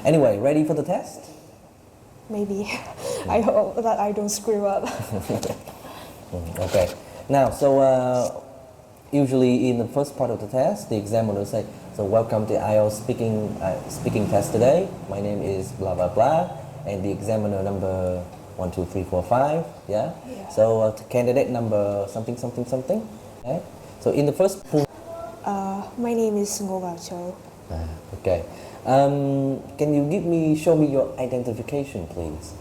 Anyway, ready for the test? Maybe. I hope that I don't screw up. Okay. Now, usually in the first part of the test, the examiner will say, so welcome to IELTS speaking test today. My name is blah, blah, blah. And the examiner number 1, 2, 3, 4, 5. Yeah? So candidate number something, something, something. Okay? So in the first pool. My name is Châu. Okay. Can you show me your identification, please?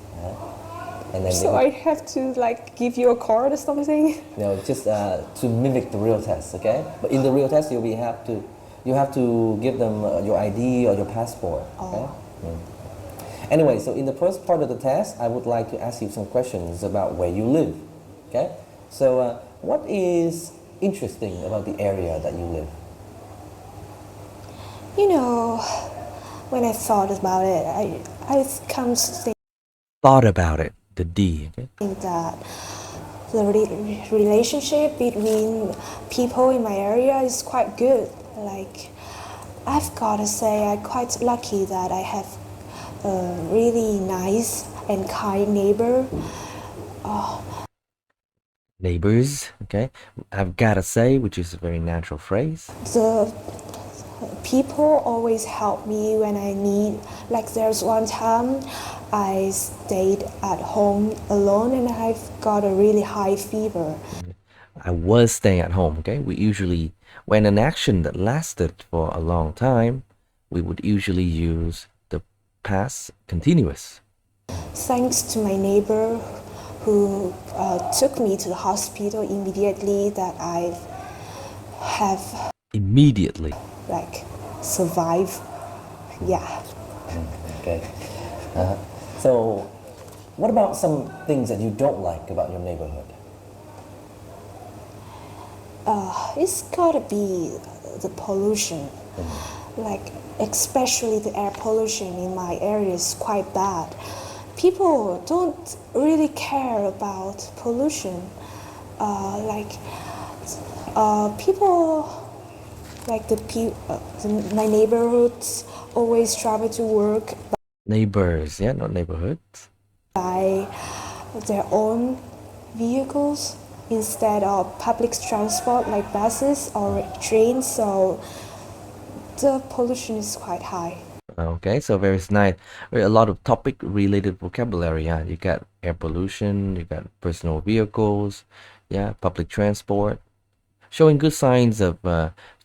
And then So I have to give you a card or something? No, just to mimic the real test, okay? But in the real test, you have to give them your ID or your passport, okay? Anyway, so in the first part of the test, I would like to ask you some questions about where you live, okay? So what is interesting about the area that you live? You know, when I thought about it, I come to think Thought about it, the D, okay? that the relationship between people in my area is quite good. I've got to say, I'm quite lucky that I have a really nice and kind neighbor. Neighbors, okay? I've got to say, which is a very natural phrase. The people always help me when I need. There's one time I stayed at home alone and I've got a really high fever. I was staying at home, okay? When an action that lasted for a long time, we would usually use the past continuous. Thanks to my neighbor who took me to the hospital immediately that I have immediately survive. Yeah. Okay. So what about some things that you don't like about your neighborhood? It's gotta be the pollution. Especially the air pollution in my area is quite bad. People don't really care about pollution. My neighborhoods always travel to work Neighbors, yeah, not neighborhoods. by their own vehicles instead of public transport like buses or trains, so the pollution is quite high. Okay, so very nice. A lot of topic-related vocabulary. Yeah, you got air pollution, you got personal vehicles, yeah, public transport, showing good signs of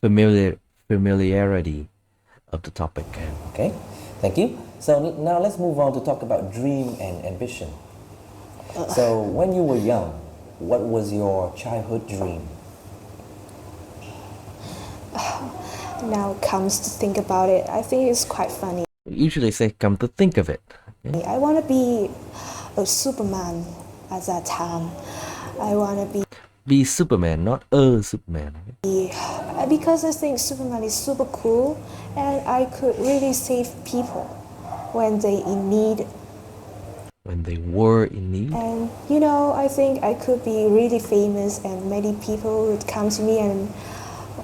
familiarity of the topic. Okay, thank you. So now let's move on to talk about dream and ambition. So when you were young, what was your childhood dream? Now comes to think about it, I think it's quite funny. We usually say, come to think of it. Okay? I want to be a Superman at that time. I want to be Superman, not a Superman. because I think Superman is super cool and I could really save people when they in need. When they were in need. And I think I could be really famous and many people would come to me and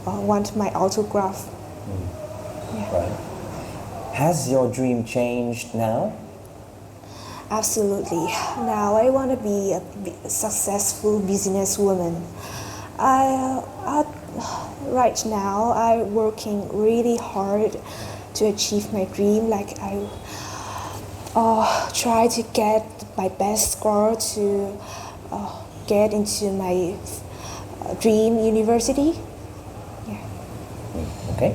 want my autograph. Yeah. Right. Has your dream changed now? Absolutely. Now I want to be a successful businesswoman. Right now I'm working really hard to achieve my dream. I try to get my best score to get into my dream university. Okay.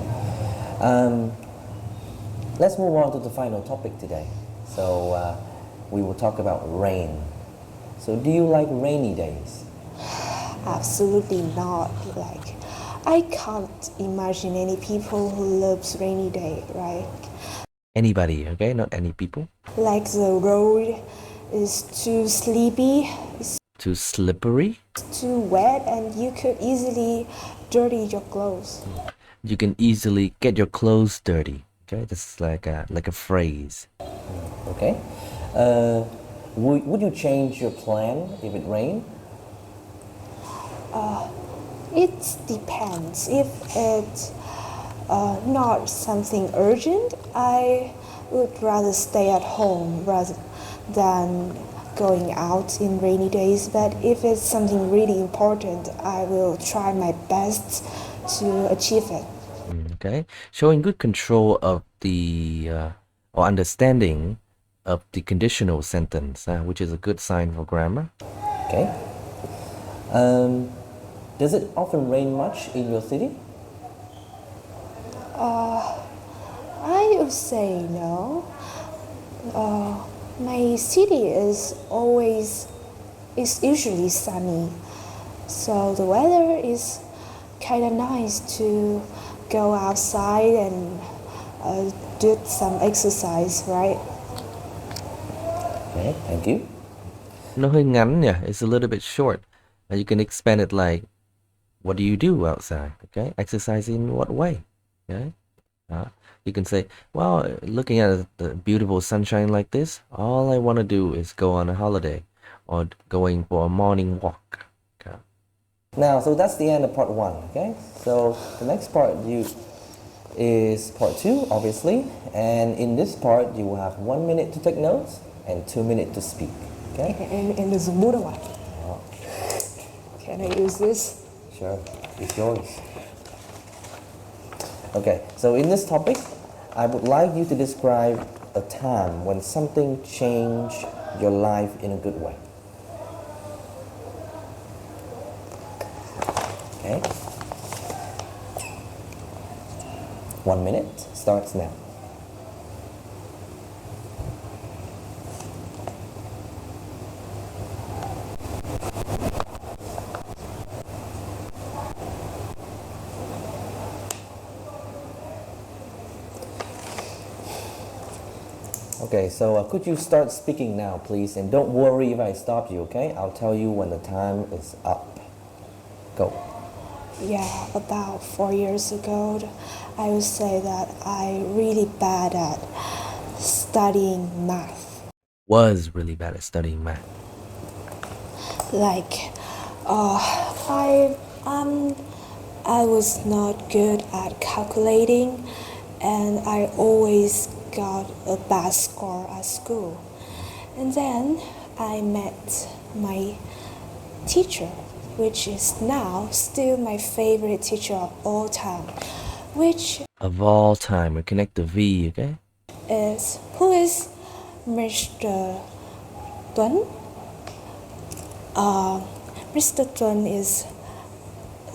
Let's move on to the final topic today. So we will talk about rain. So do you like rainy days? Absolutely not. I can't imagine any people who loves rainy day, right? Anybody, okay? Not any people. The road is too sleepy. Too slippery. Too wet, and you could easily dirty your clothes. You can easily get your clothes dirty. Okay, that's like a phrase. Okay. Would you change your plan if it rained? It depends. If it's not something urgent, I would rather stay at home rather than going out in rainy days. But if it's something really important, I will try my best to achieve it. Okay, showing good control of the or understanding of the conditional sentence, which is a good sign for grammar. Okay. Does it often rain much in your city? I would say no. My city is usually sunny, so the weather is kind of nice to go outside and do some exercise, right? Okay, thank you. Nó hơi ngắn nhỉ? It's a little bit short. You can expand it like, what do you do outside? Okay, exercise in what way? Okay. You can say, well, looking at the beautiful sunshine like this, all I want to do is go on a holiday or going for a morning walk. Okay. Now, so that's the end of part 1, okay? So the next part is part 2, obviously, and in this part you will have 1 minute to take notes and 2 minutes to speak, okay? And there's a mood one. Can I use this? Sure, it's yours. Okay, so in this topic, I would like you to describe a time when something changed your life in a good way. Okay? 1 minute starts now. Okay, so could you start speaking now, please? And don't worry if I stop you, okay? I'll tell you when the time is up. Go. Yeah, about 4 years ago, I would say that I'm really bad at studying math. Was really bad at studying math. Like, I was not good at calculating, and I always got a bad score at school. And then I met my teacher, which is now still my favorite teacher of all time, which Of all time, we connect the V, okay? who is Mr. Tuấn. Mr. Tuấn is,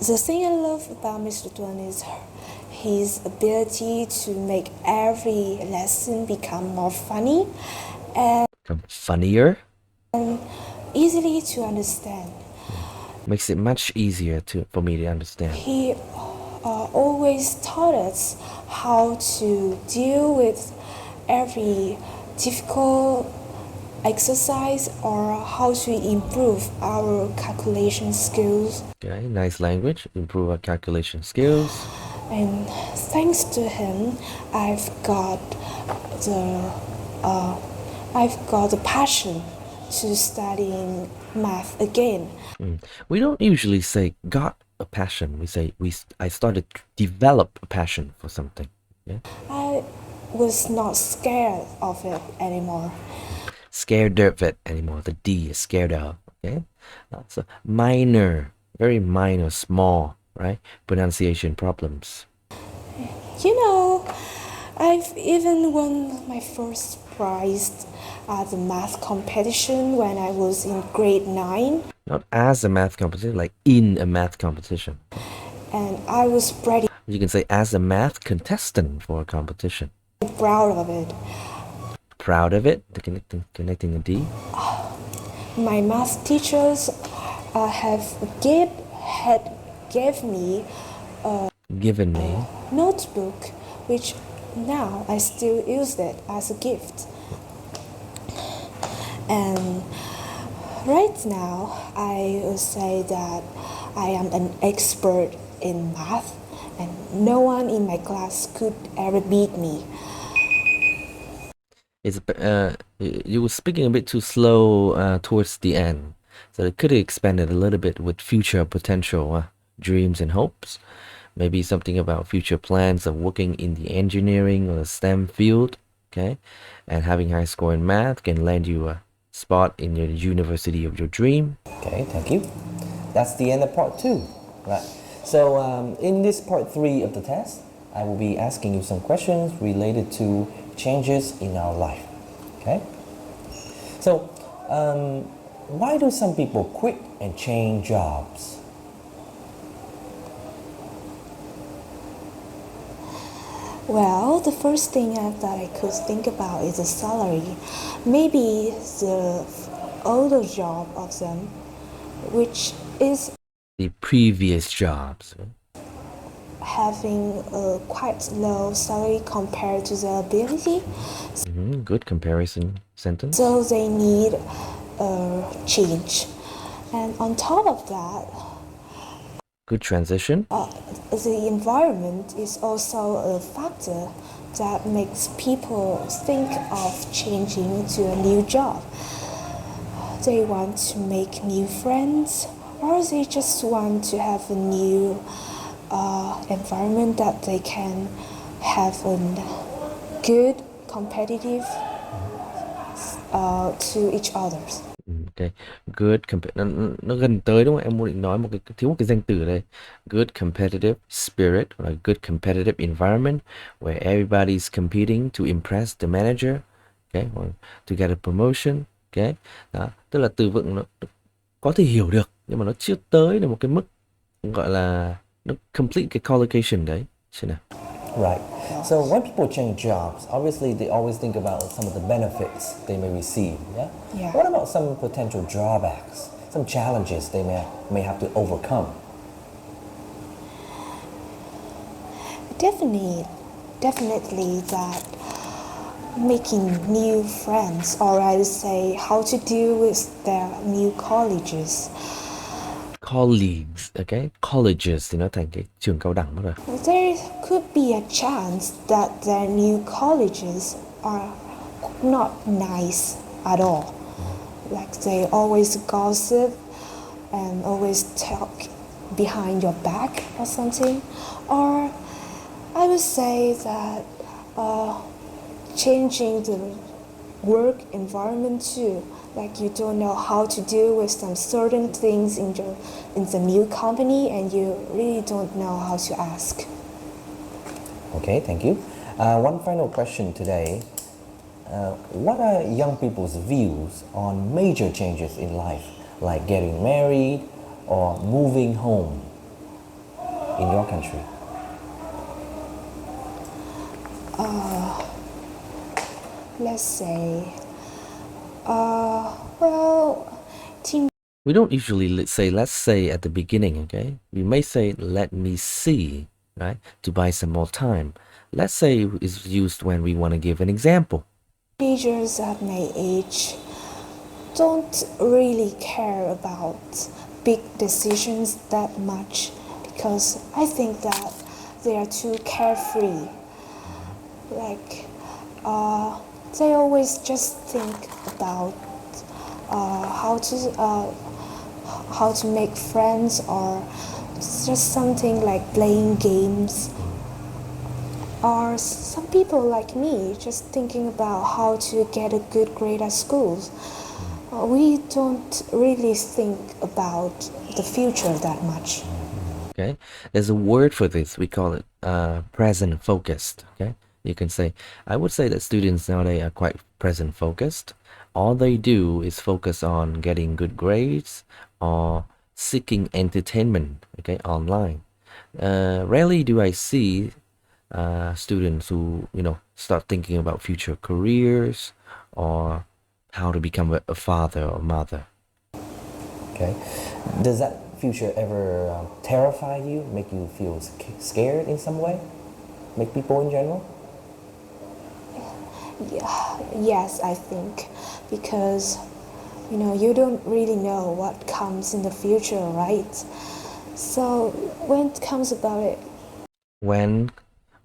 the thing I love about Mr. Tuấn is his ability to make every lesson become more funny and Become funnier. easily to understand. Makes it much easier for me to understand. He always taught us how to deal with every difficult exercise or how to improve our calculation skills. Okay, nice language. Improve our calculation skills. And thanks to him, I've got the passion to studying math again. We don't usually say got a passion. We say I started to develop a passion for something. Yeah. I was not scared of it anymore. Scared of it anymore. The D is scared of. Okay. So minor, very minor, small, right? Pronunciation problems. You know, I've even won my first prize at the math competition when I was in grade 9. Not as a math competition, like in a math competition. And I was pretty You can say as a math contestant for a competition. proud of it. Proud of it, the connecting a D. My math teachers gave me Given me. notebook, which now I still use it as a gift. And right now, I would say that I am an expert in math, and no one in my class could ever beat me. You were speaking a bit too slow towards the end, so it could have expanded a little bit with future potential dreams and hopes. Maybe something about future plans of working in the engineering or the STEM field. okay? And having high score in math can land you a spot in your university of your dream. Okay, thank you. That's the end of part 2, right? So in this part 3 of the test, I will be asking you some questions related to changes in our life, okay? So why do some people quit and change jobs? Well, the first thing that I could think about is the salary. Maybe the older job of them, which is The previous jobs. having a quite low salary compared to their ability. Good comparison sentence. So they need a change. And on top of that, Good transition. the environment is also a factor that makes people think of changing to a new job. They want to make new friends, or they just want to have a new environment that they can have a good competitive to each others. Okay. Good nó gần tới đúng không? Em muốn định nói thiếu một cái danh từ đây. Good competitive spirit or a good competitive environment where everybody's competing to impress the manager, okay, or to get a promotion, okay. Đó, tức là từ vựng nó có thể hiểu được nhưng mà nó chưa tới được một cái mức gọi là nó complete cái collocation đấy. Xem nào. Right. So when people change jobs, obviously they always think about some of the benefits they may receive. Yeah. Yeah. What about some potential drawbacks, some challenges they may have to overcome? Definitely that making new friends, or I would say how to deal with their new colleges. Colleagues, okay? Colleges thì nó thành cái trường cao đẳng mất rồi. There could be a chance that their new colleges are not nice at all. Like they always gossip and always talk behind your back or something. Or I would say that changing the work environment too. Like you don't know how to deal with some certain things in the new company, and you really don't know how to ask. Okay, thank you. One final question today. What are young people's views on major changes in life, like getting married or moving home in your country? Let's say, well, We don't usually say let's say at the beginning, okay? We may say let me see, right? To buy some more time. Let's say is used when we want to give an example. teenagers at my age don't really care about big decisions that much because I think that they are too carefree. Like, they always just think about how to make friends, or just something like playing games. Or some people like me just thinking about how to get a good grade at schools. We don't really think about the future that much. Okay, there's a word for this. We call it present focused. Okay, you can say, I would say that students nowadays are quite present focused. All they do is focus on getting good grades or seeking entertainment, okay, online. Rarely do I see students who, start thinking about future careers or how to become a father or mother. Okay. Does that future ever terrify you, make you feel scared in some way? Make people in general? Yes, I think, because you don't really know what comes in the future, right? So when it comes about it,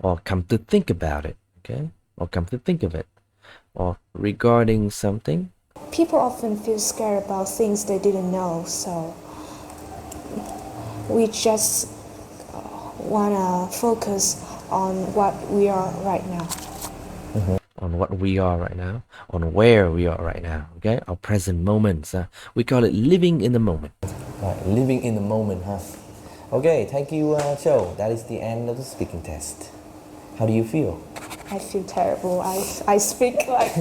or come to think about it, okay? Or come to think of it, or regarding something. People often feel scared about things they didn't know, so we just wanna focus on what we are right now. on what we are right now, on where we are right now, okay? Our present moments. We call it living in the moment. Right, living in the moment, huh? Okay, thank you, Châu. That is the end of the speaking test. How do you feel? I feel terrible. I speak like